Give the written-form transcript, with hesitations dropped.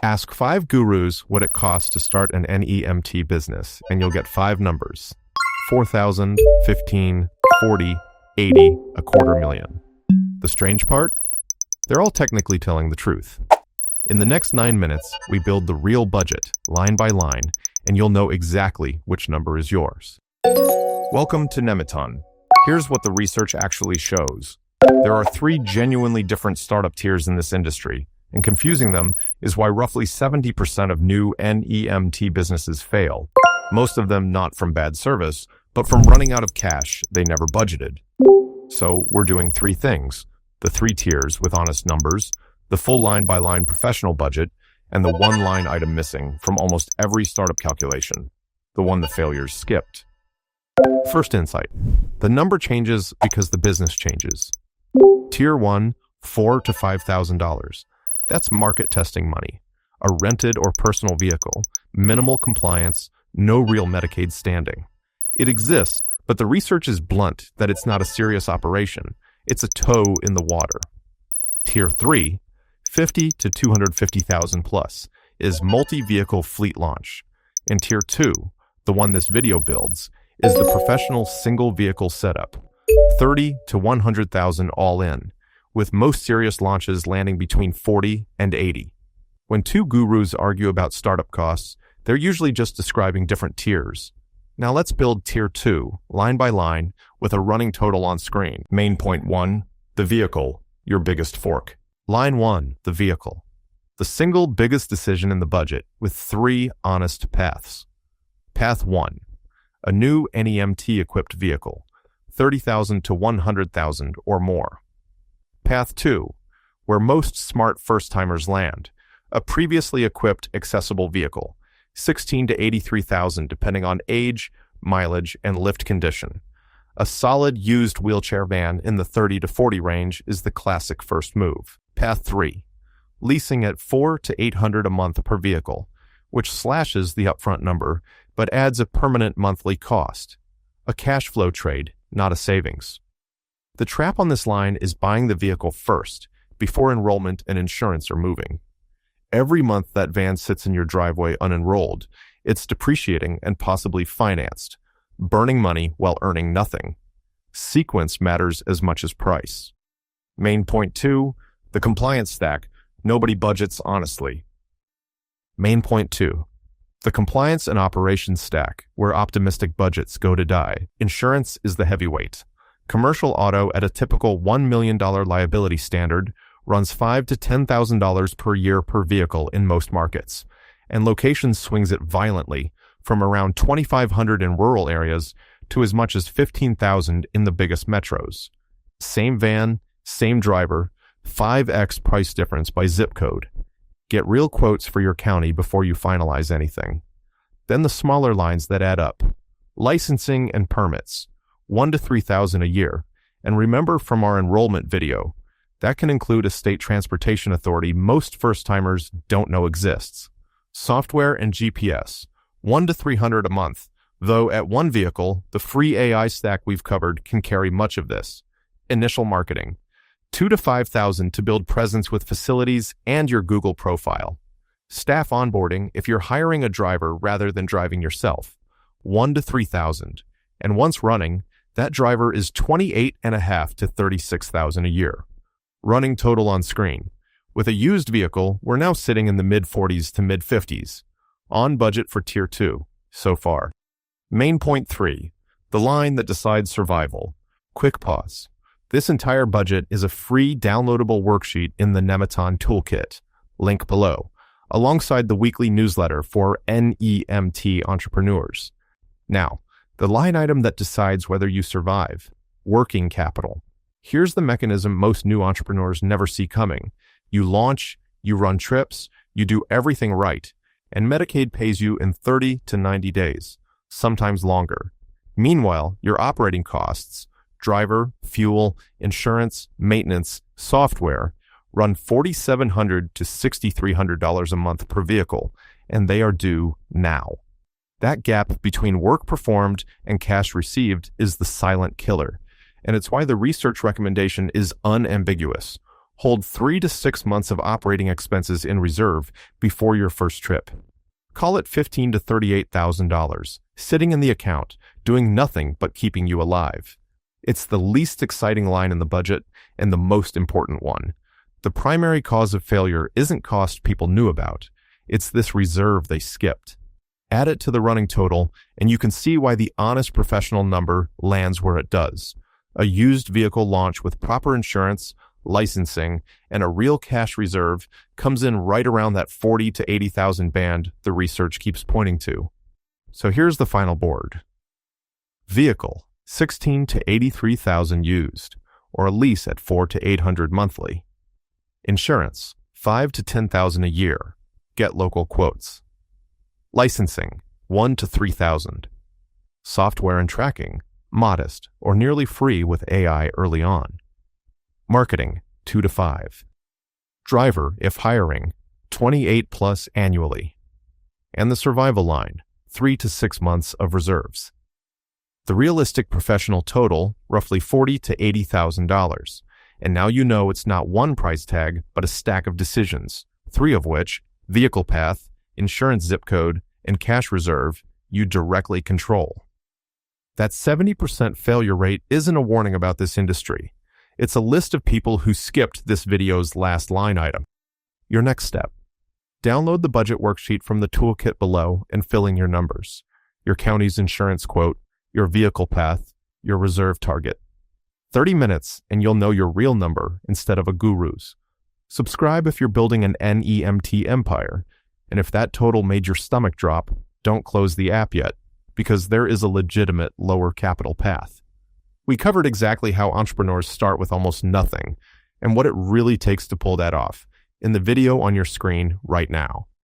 Ask 5 gurus what it costs to start an NEMT business, and you'll get 5 numbers: 4,000, 15, 40, 80, $250,000. The strange part? They're all technically telling the truth. In the next 9 minutes, we build the real budget, line by line, and you'll know exactly which number is yours. Welcome to NEMT. Here's what the research actually shows. There are 3 genuinely different startup tiers in this industry, and confusing them is why roughly 70% of new NEMT businesses fail, most of them not from bad service, but from running out of cash they never budgeted. So we're doing 3 things: the 3 tiers with honest numbers, the full line-by-line professional budget, and the 1 line item missing from almost every startup calculation, the one the failures skipped. First insight: the number changes because the business changes. Tier 1, $4,000 to $5,000. That's market testing money. A rented or personal vehicle, minimal compliance, no real Medicaid standing. It exists, but the research is blunt that it's not a serious operation. It's a toe in the water. Tier 3, $50,000 to $250,000 plus, is multi-vehicle fleet launch. And Tier 2, the one this video builds, is the professional single vehicle setup, $30,000 to $100,000 all in, with most serious launches landing between $40,000 and $80,000. When 2 gurus argue about startup costs, they're usually just describing different tiers. Now let's build Tier 2, line by line, with a running total on screen. Main point 1, the vehicle, your biggest fork. Line 1, the vehicle. The single biggest decision in the budget, with 3 honest paths. Path 1, a new NEMT-equipped vehicle, $30,000 to $100,000 or more. Path 2, where most smart first-timers land, a previously equipped accessible vehicle, $16,000 to $83,000 depending on age, mileage, and lift condition. A solid used wheelchair van in the $30,000 to $40,000 range is the classic first move. Path 3, leasing at $400 to $800 a month per vehicle, which slashes the upfront number but adds a permanent monthly cost. A cash flow trade, not a savings. The trap on this line is buying the vehicle first, before enrollment and insurance are moving. Every month that van sits in your driveway unenrolled, it's depreciating and possibly financed, burning money while earning nothing. Sequence matters as much as price. Main point 2, the compliance stack. Nobody budgets honestly. Main point 2, the compliance and operations stack, where optimistic budgets go to die. Insurance is the heavyweight. Commercial auto at a typical $1 million liability standard runs $5,000 to $10,000 per year per vehicle in most markets, and location swings it violently from around 2,500 in rural areas to as much as 15,000 in the biggest metros. Same van, same driver, 5x price difference by zip code. Get real quotes for your county before you finalize anything. Then the smaller lines that add up. Licensing and permits, $1,000 to $3,000 a year. And remember from our enrollment video, that can include a state transportation authority most first-timers don't know exists. Software and GPS, $100 to $300 a month, though at one vehicle, the free AI stack we've covered can carry much of this. Initial marketing, $2,000 to $5,000 to build presence with facilities and your Google profile. Staff onboarding if you're hiring a driver rather than driving yourself, $1,000 to $3,000. And once running, that driver is $28,500 to $36,000 a year. Running total on screen. With a used vehicle, we're now sitting in the mid-40s to mid-50s. On budget for Tier 2, so far. Main point 3, the line that decides survival. Quick pause. This entire budget is a free downloadable worksheet in the NEMT toolkit, link below, alongside the weekly newsletter for NEMT entrepreneurs. Now, the line item that decides whether you survive, working capital. Here's the mechanism most new entrepreneurs never see coming. You launch, you run trips, you do everything right, and Medicaid pays you in 30 to 90 days, sometimes longer. Meanwhile, your operating costs, driver, fuel, insurance, maintenance, software, run $4,700 to $6,300 a month per vehicle, and they are due now. That gap between work performed and cash received is the silent killer, and it's why the research recommendation is unambiguous. Hold 3 to 6 months of operating expenses in reserve before your first trip. Call it $15,000 to $38,000, sitting in the account, doing nothing but keeping you alive. It's the least exciting line in the budget and the most important one. The primary cause of failure isn't cost people knew about. It's this reserve they skipped. Add it to the running total, and you can see why the honest professional number lands where it does. A used vehicle launch with proper insurance, licensing, and a real cash reserve comes in right around that 40 to 80,000 band the research keeps pointing to. So here's the final board. Vehicle, 16 to 83,000 used, or a lease at 4 to 800 monthly. Insurance, 5 to 10,000 a year. Get local quotes. Licensing, 1 to 3,000. Software and tracking, modest or nearly free with AI early on. Marketing, 2 to 5. Driver, if hiring, 28 plus annually. And the survival line, 3 to 6 months of reserves. The realistic professional total, roughly $40,000 to $80,000. And now you know it's not one price tag, but a stack of decisions, 3 of which, vehicle path, insurance zip code, and cash reserve, you directly control. That 70% failure rate isn't a warning about this industry. It's a list of people who skipped this video's last line item. Your next step. Download the budget worksheet from the toolkit below and fill in your numbers. Your county's insurance quote, your vehicle path, your reserve target. 30 minutes and you'll know your real number instead of a guru's. Subscribe if you're building an NEMT empire. And if that total made your stomach drop, don't close the app yet, because there is a legitimate lower capital path. We covered exactly how entrepreneurs start with almost nothing and what it really takes to pull that off in the video on your screen right now.